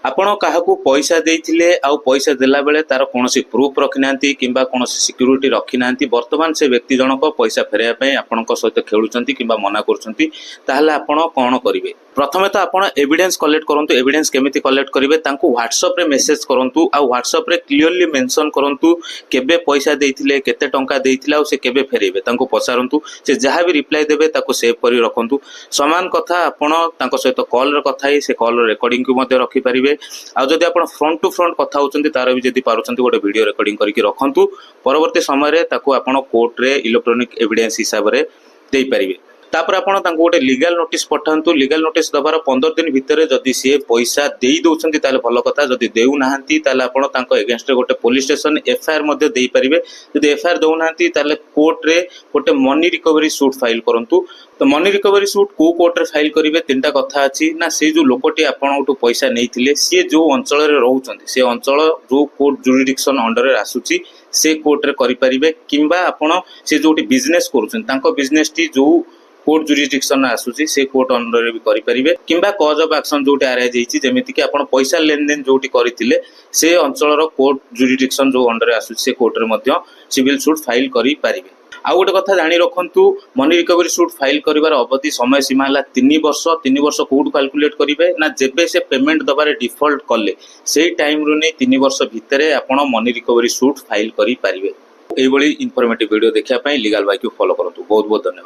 आपण काहाकू पैसा देइथिले आउ पैसा देला बेले तार कोनोसी प्रूफ रखि नांती किंबा कोनोसी सिक्युरिटी रखि नांती वर्तमान से व्यक्ति जनक पैसा फेरैया पई आपनक सहित खेलुचंती किंबा मना करूचंती ताहले आपण कोन करिवे। प्रथमे तो आपण एविडेंस कलेक्ट करंतु। एविडेंस केमिति कलेक्ट करिवे तांकू व्हाट्सएप रे मेसेज करंतु आ व्हाट्सएप रे क्लियरली मेंशन करंतु केबे पैसा देइथिले केते टंका देइथिला आ से केबे फेरैबे तांकू पचारंतु। से जहां भी रिप्लाई देबे ताको सेव करि रखंतु। समान कथा आपण तांको सहित कॉल रे कथा ही से कॉल रेकॉर्डिंग को मध्ये रखि परिबे। आ जदि आपण फ्रंट टू फ्रंट कथा होचंती तार भी जदि पारुचंती गोटे वीडियो रेकॉर्डिंग करके रखंतु। परवर्ती समय रे ताको आपण कोर्ट रे इलेक्ट्रॉनिक एविडेंस हिसाब रे देई परिबे। तापर आपण तांको गोटे लीगल नोटिस पठांतु। लीगल नोटिस दबार 15 दिन भितर जदि सी पैसा देई दउचंती ताले भलो कथा। जदि देउ नाहंती ताले आपण तांको अगेंस्ट रे गोटे पुलिस स्टेशन एफआईआर मध्ये देई परिबे। जदि एफआईआर दउ नाहंती ताले कोर्ट रे गोटे मनी रिकवरी सूट फाइल करंतु। तो मनी रिकवरी सूट को कोर्ट रे फाइल करिवे तीनटा कथा अछि ना। से जो लोकटी आपनटू पैसा नेइथिले सी जो अंचल रे रहउचंती से अंचल जो कोर्ट जुरिडिक्शन अंडर रे आसुची से कोर्ट रे करि परिबे। किंबा आपण से जोटी बिजनेस करूचंती तांको बिजनेस टी जो कोर्ट जुरिडिक्शन आसुची से कोर्ट अंडर रे भी करि परिबे। किंबा कॉज ऑफ एक्शन जोटी अराइज हेछि जेमिति कि आपण पैसा लेन देन जोटी करिथिले से अंचल रो कोर्ट जुरिडिक्शन जो अंडर रे आसुची से कोर्ट रे मध्य सिविल सूट फाइल करि परिबे। आ गोटे कथा जानी रखंतु मनी रिकवरी सूट फाइल करिवार अवधि समय सीमा हला 3 वर्ष। 3 वर्ष कोड कैलकुलेट करिवे ना जेबे से पेमेंट दबारे डिफॉल्ट कले सेही टाइम रु नै 3 वर्ष भितरे आपण मनी रिकवरी सूट फाइल करि परिबे। एई बळी इन्फॉर्मेटिव वीडियो देखिया पई लीगल बाई को फॉलो करंतु। बहुत बहुत धन्यवाद।